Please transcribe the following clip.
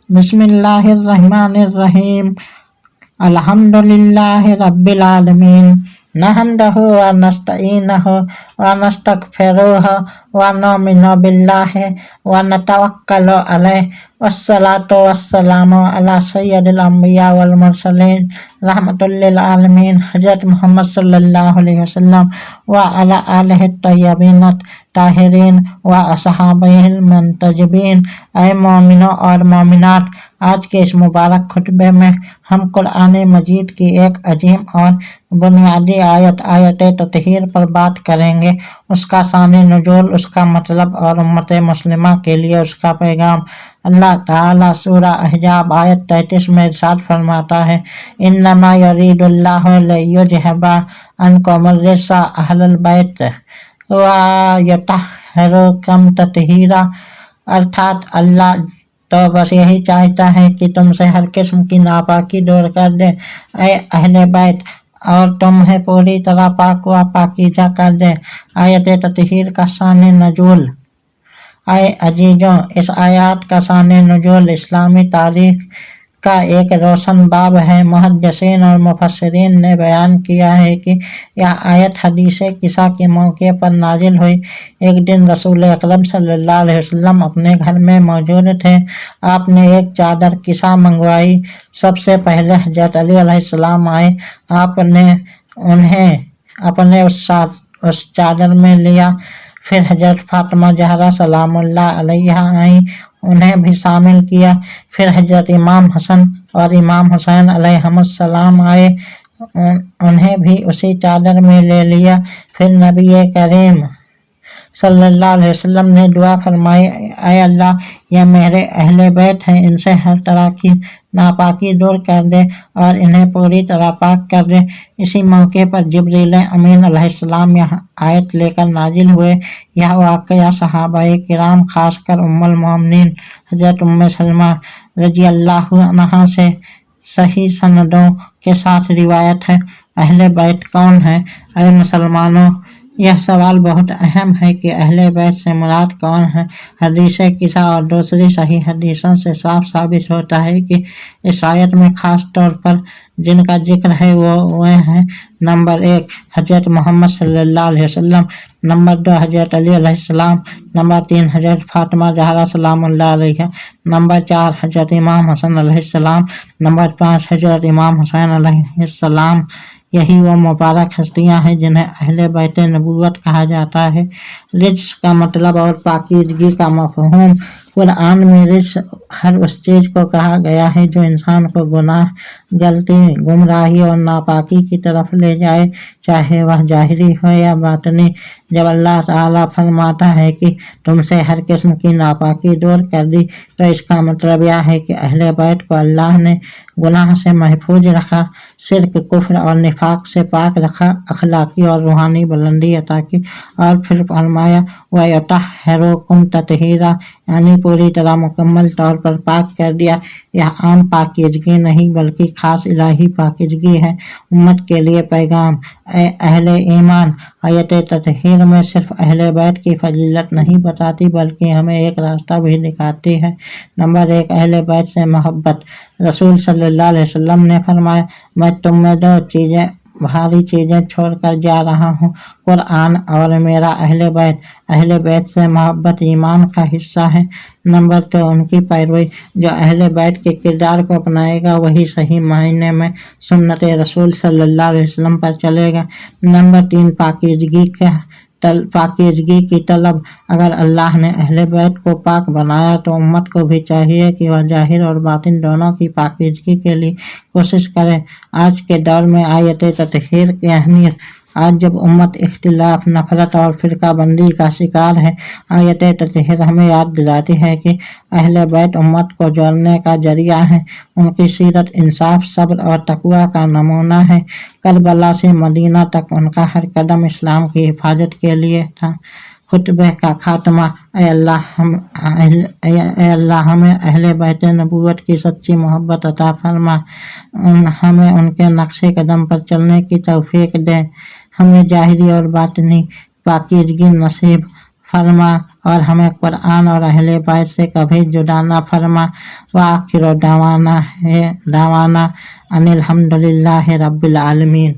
बिस्मिल्लाहिर्रहमानिर्रहीम। अल्हम्दुलिल्लाहि रब्बिल आलमीन। नहमदहु व नस्तईनुहु व नस्तगफिरुहु व नुमिनु बिल्लाहि व नतवक्कलु अलैहि वस्सलातु वस्सलामु अला सय्यदिल अंबिया वल मुरसलीन रहमतुल लिल आलमीन हज़रत मोहम्मद सल्लल्लाहु अलैहि वसल्लम व अला आलिहि तय्यबीन ताहिरीन व असहाबिहिल मुंतजबीन। ऐ मोमिनो और मोमिनात, आज के इस मुबारक खुतबे में हम कुरान मजीद की एक अजीम और बुनियादी आयत ततहीर पर बात करेंगे, उसका शान नुज़ूल, उसका मतलब और उम्मत मुस्लिमा के लिए उसका पैगाम। अल्लाह ताला सूरा अहज़ाब आयत 33 में इरशाद फरमाता है, इन्नमा युरीदुल्लाहु लियुज़हिबा अन्कुमुर रिज्सा अहलल बैत व युतहिरकुम तत्हीरा। अर्थात अल्लाह तो बस यही चाहता है कि तुमसे हर किस्म की नापाकी दूर कर दे ऐ अहले बैत, और तुम्हें पूरी तरह पाक व पाकीज़ा कर दे। आयत तत्हीर का शान नुज़ूल। ऐ अजीजों, इस आयत का शान नुज़ूल इस्लामी तारीख का एक रोशन बाब है। मुहद्दिसीन और मुफस्सिरीन ने बयान किया है कि यह आयत हदीसे किसा के मौके पर नाजिल हुई। एक दिन रसूल अकरम सल्लल्लाहु अलैहि वसल्लम अपने घर में मौजूद थे। आपने एक चादर किसा मंगवाई। सबसे पहले हज़रत अली अलैहिस्सलाम आए। आपने उन्हें अपने उस चादर में लिया। फिर हज़रत फातिमा ज़हरा सलामुल्लाह अलैहा आई, उन्हें भी शामिल किया। फिर हज़रत इमाम हसन और इमाम हुसैन अलैहिस्सलाम आए, उन्हें भी उसी चादर में ले लिया। फिर नबी करीम सल्लल्लाहु अलैहि वसल्लम ने दुआ फरमाई, ऐ अल्लाह, ये मेरे अहले बैत हैं, इनसे हर तरह की नापाकी दूर कर दे और इन्हें पूरी तरह पाक कर दे। इसी मौके पर जिब्रील अमीन अलैहिस्सलाम यह आयत लेकर नाजिल हुए। यह वाक़या सहाबाए किराम खासकर उम्मुल मोमिनीन हज़रत उम्मे सलमा रज़ियल्लाहु अन्हा से सही सनदों के साथ रिवायत है। अहले बैत कौन है? ऐ मुसलमानों, यह सवाल बहुत अहम है कि अहले बैत से मुराद कौन है। हदीस किसा और दूसरी सही हदीसों से साफ साबित होता है कि इस आयत में खास तौर पर जिनका जिक्र है वो हैं, नंबर 1 हज़रत मोहम्मद सल्लल्लाहु अलैहि वसल्लम, नंबर 2 हज़रत अली अलैहिस्सलाम, नंबर 3 हज़रत फातिमा ज़हरा सलामुल्लाह अलैहा, नंबर 4 हज़रत इमाम हसन अलैहिस्सलाम, नंबर 5 हज़रत इमाम हुसैन अलैहिस्सलाम। यही वो मुबारक हस्तियाँ हैं जिन्हें अहले बैत नबूवत कहा जाता है। रिज्स का मतलब और पाकीज़गी का मफ़हूम। कुरान में रिज्स हर उस चीज़ को कहा गया है जो इंसान को गुनाह, गलती, गुमराही और नापाकी की तरफ ले जाए, चाहे वह ज़ाहिरी हो या बातनी। जब अल्लाह ताला फरमाता है कि तुमसे हर किस्म की नापाकी दूर कर दी, तो इसका मतलब यह है कि अहले बैत को अल्लाह ने गुनाह से महफूज रखा, शिर्क, कुफ्र और निफाक से पाक रखा, अखलाकी और रूहानी बुलंदी अता की। और फिर फरमाया व युतहिरुकुम तत्हीरा, यानी पूरी तरह मुकम्मल तौर पर पाक कर दिया। यह आम पाकीज़गी नहीं बल्कि खास इलाही पाकीज़गी है। उम्मत के लिए पैगाम। अहले ईमान, आयत तत्हीर में सिर्फ अहले बैत की फजीलत नहीं बताती बल्कि हमें एक रास्ता भी दिखाती है। नंबर 1 अहले बैत से मोहब्बत। रसूल सल्लल्लाहु अलैहि वसल्लम ने फरमाया, मैं तुम में 2 भारी चीज़ें छोड़कर जा रहा हूँ, कुरान और मेरा अहले बैत। अहले बैत से मोहब्बत ईमान का हिस्सा है। नंबर 2 उनकी पैरवी। जो अहले बैत के किरदार को अपनाएगा वही सही मायने में सुन्नत रसूल सल्लल्लाहु अलैहि वसल्लम पर चलेगा। नंबर 3 पाकीज़गी की तलब। अगर अल्लाह ने अहले बैत को पाक बनाया तो उम्मत को भी चाहिए कि वह ज़ाहिर और बातिन दोनों की पाकीज़गी के लिए कोशिश करे। आज के दौर में आयत तत्हीर की अहमियत। आज जब उम्मत इख्तिलाफ, नफरत और फ़िरका बंदी का शिकार है, आयत तत्हीर हमें याद दिलाती है कि अहले बैत उम्मत को जोड़ने का जरिया है। उनकी सीरत इंसाफ, सब्र और तकवा का नमूना है। करबला से मदीना तक उनका हर कदम इस्लाम की हिफाजत के लिए था। खुतबे का खात्मा। ऐ अल्लाह हमें अहले बैत नबूवत की सच्ची मोहब्बत अता फरमा। हमें उनके नक्शे कदम पर चलने की तौफीक दे। हमें ज़ाहिरी और बातिनी पाकीज़गी नसीब فرما اور ہمیں قرآن اور اہل بیت سے کبھی جدا نہ فرما۔ وآخر دعوانا ان الحمدللہ رب العالمین۔